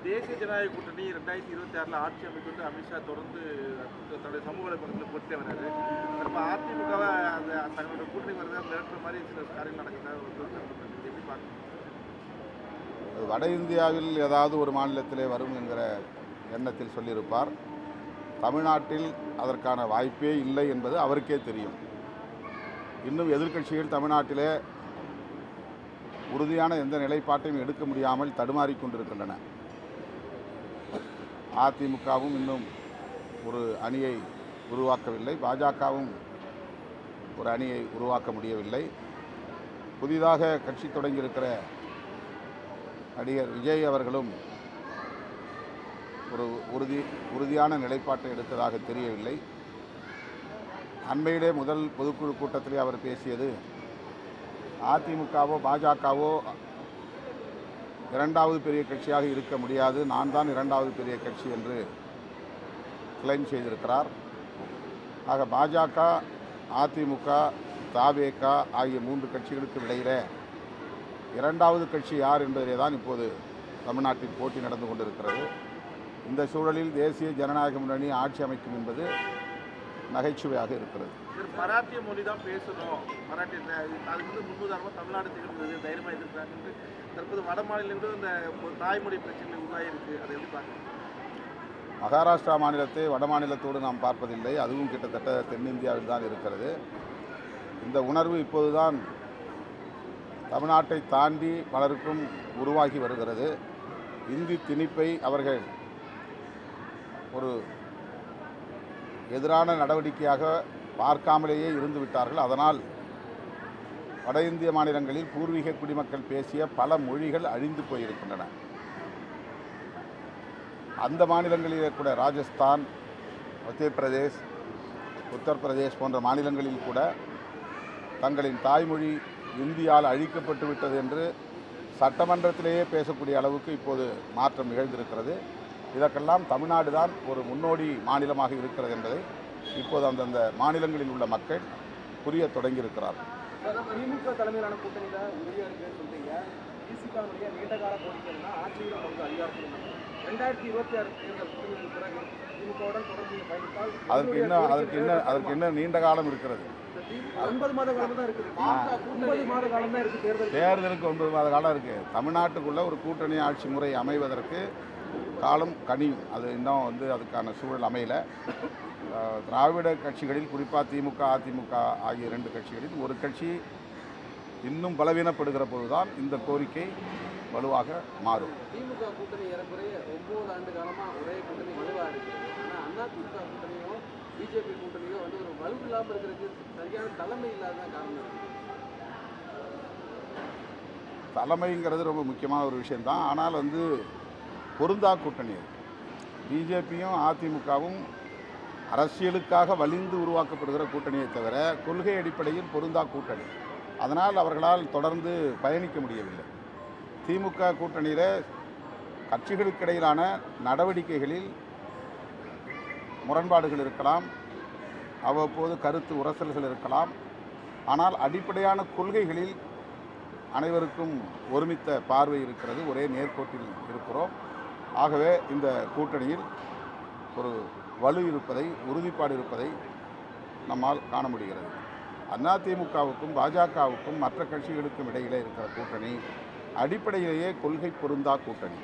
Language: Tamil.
தேசிய ஜனநாயக கூட்டணி 2026 ஆட்சி அமைக்க அமித்ஷா தொடர்ந்து தன்னுடைய சமூக வலைதளத்தில் போட்டே வராரு. இப்போ அதிமுகவை அந்த தங்களோட கூட்டணி வரதை மிரட்டுற மாதிரி சில காரியங்கள் நடக்குதா எப்படி பார்க்கணும்? வட இந்தியாவில் ஏதாவது ஒரு மாநிலத்திலே வரும் என்கிற எண்ணத்தில் சொல்லியிருப்பார். தமிழ்நாட்டில் அதற்கான வாய்ப்பே இல்லை என்பது அவருக்கே தெரியும். இன்னும் எதிர்க்கட்சிகள் தமிழ்நாட்டிலே உறுதியான எந்த நிலைப்பாட்டையும் எடுக்க முடியாமல் தடுமாறிக் கொண்டிருக்கின்றன. அதிமுகவும் இன்னும் ஒரு அணியை உருவாக்கவில்லை, பாஜகவும் ஒரு அணியை உருவாக்க முடியவில்லை. புதிதாக கட்சி தொடங்கியிருக்கிற நடிகர் விஜய் அவர்களும் ஒரு உறுதியான நிலைப்பாட்டை எடுத்ததாக தெரியவில்லை. அண்மையிலே முதல் பொதுக்குழு கூட்டத்திலே அவர் பேசியது, அதிமுகவோ பாஜகவோ இரண்டாவது பெரிய கட்சியாக இருக்க முடியாது, நான் தான் இரண்டாவது பெரிய கட்சி என்று கிளைம் செய்திருக்கிறார். ஆக பாஜக, அதிமுக, தவேக ஆகிய 3 கட்சிகளுக்கு இடையிலே இரண்டாவது கட்சி யார் என்பதிலே தான் இப்போது தமிழ்நாட்டில் போட்டி நடந்து கொண்டிருக்கிறது. இந்த சூழலில் தேசிய ஜனநாயக முன்னணி ஆட்சி அமைக்கும் என்பது நகைச்சுவையாக இருக்கிறது. மராட்டிய மொழி தான் பேசணும், மராட்டிய அது முன்னுதாரணமாக தமிழ்நாடு திகழ்கிறது, தைரியமாக இருக்கிறாங்க. தற்போது வட மாநிலங்களும் இந்த தாய்மொழி பிரச்சனை உருவாகிருக்கு, அதை எப்படி பார்க்கணும்? மகாராஷ்டிரா மாநிலத்தை வட மாநிலத்தோடு நாம் பார்ப்பதில்லை, அதுவும் கிட்டத்தட்ட தென்னிந்தியாவில் தான் இருக்கிறது. இந்த உணர்வு இப்போதுதான் தமிழ்நாட்டை தாண்டி பலருக்கும் உருவாகி வருகிறது. இந்தி திணிப்பை அவர்கள் ஒரு எதிரான நடவடிக்கையாக பார்க்காமலேயே இருந்து விட்டார்கள். அதனால் வட இந்திய மாநிலங்களில் பூர்வீக குடிமக்கள் பேசிய பல மொழிகள் அழிந்து போயிருக்கின்றன. அந்த மாநிலங்களிலே கூட ராஜஸ்தான், மத்திய பிரதேஷ், உத்தரப்பிரதேஷ் போன்ற மாநிலங்களில் கூட தங்களின் தாய்மொழி இந்தியால் அழிக்கப்பட்டு விட்டது என்று சட்டமன்றத்திலேயே பேசக்கூடிய அளவுக்கு இப்போது மாற்றம் நிகழ்ந்திருக்கிறது. இதற்கெல்லாம் தமிழ்நாடு தான் ஒரு முன்னோடி மாநிலமாக இருக்கிறது என்பதை இப்போது அந்தந்த மாநிலங்களில் உள்ள மக்கள் புரிய தொடங்கியிருக்கிறார்கள். திமுக தலைமையிலான கூட்டணி தான் உறுதியாக இருக்குன்னு சொல்றீங்க. திமுக நீண்டகால கோரிக்கைன்னா ஆட்சியில் அவங்க அதிகாரத்தில் 2026 தேர்தல் முடிவுக்கு பிறகு திமுகவுடன் தொடர்ந்து பயணித்தால் அதற்கு என்ன நீண்ட காலம் இருக்கிறது? 9 மாத காலம் தான் இருக்குது. 9 மாத காலம் தான் இருக்குது. தேர்தலுக்கு 9 மாத காலம் இருக்குது. தமிழ்நாட்டுக்குள்ள ஒரு கூட்டணி ஆட்சி முறை அமைவதற்கு காலம் கனியும். அது இன்னும் அதுக்கான சூழல் அமையல. திராவிட கட்சிகளில் குறிப்பாக திமுக, அதிமுக ஆகிய 2 கட்சிகளில் ஒரு கட்சி இன்னும் பலவீனப்படுகிற போதுதான் இந்த கோரிக்கை வலுவாக மாறும். திமுக கூட்டணி ஏறக்குறைய 9 ஆண்டு காலமாக ஒரே கூட்டணி வலுவாக இருக்குது. ஆனால் அதிமுக கூட்டணியோ பிஜேபி கூட்டணியோ ஒரு வலு இல்லாமல் இருக்கிறதுக்கு சரியான தலைமை இல்லாத காரணம். தலைமைங்கிறது ரொம்ப முக்கியமான ஒரு விஷயந்தான். ஆனால் பொருந்தா கூட்டணி. பிஜேபியும் அதிமுகவும் அரசியலுக்காக வலிந்து உருவாக்கப்படுகிற கூட்டணியை தவிர கொள்கை அடிப்படையில் பொருந்தா கூட்டணி. அதனால் அவர்களால் தொடர்ந்து பயணிக்க முடியவில்லை. திமுக கூட்டணியில் கட்சிகளுக்கு இடையிலான நடவடிக்கைகளில் முரண்பாடுகள் இருக்கலாம், அவ்வப்போது கருத்து உரசல்கள் இருக்கலாம். ஆனால் அடிப்படையான கொள்கைகளில் அனைவருக்கும் ஒருமித்த பார்வை இருக்கிறது, ஒரே நேர்கோட்டில் இருக்கிறோம். ஆகவே இந்த கூட்டணியில் ஒரு வலு இருப்பதை, உறுதிப்பாடு இருப்பதை நம்மால் காண முடிகிறது. அதிமுகவுக்கும் பாஜகவுக்கும் மற்ற கட்சிகளுக்கும் இடையிலே இருக்கிற கூட்டணி அடிப்படையிலேயே கொள்கை பொருந்தா கூட்டணி.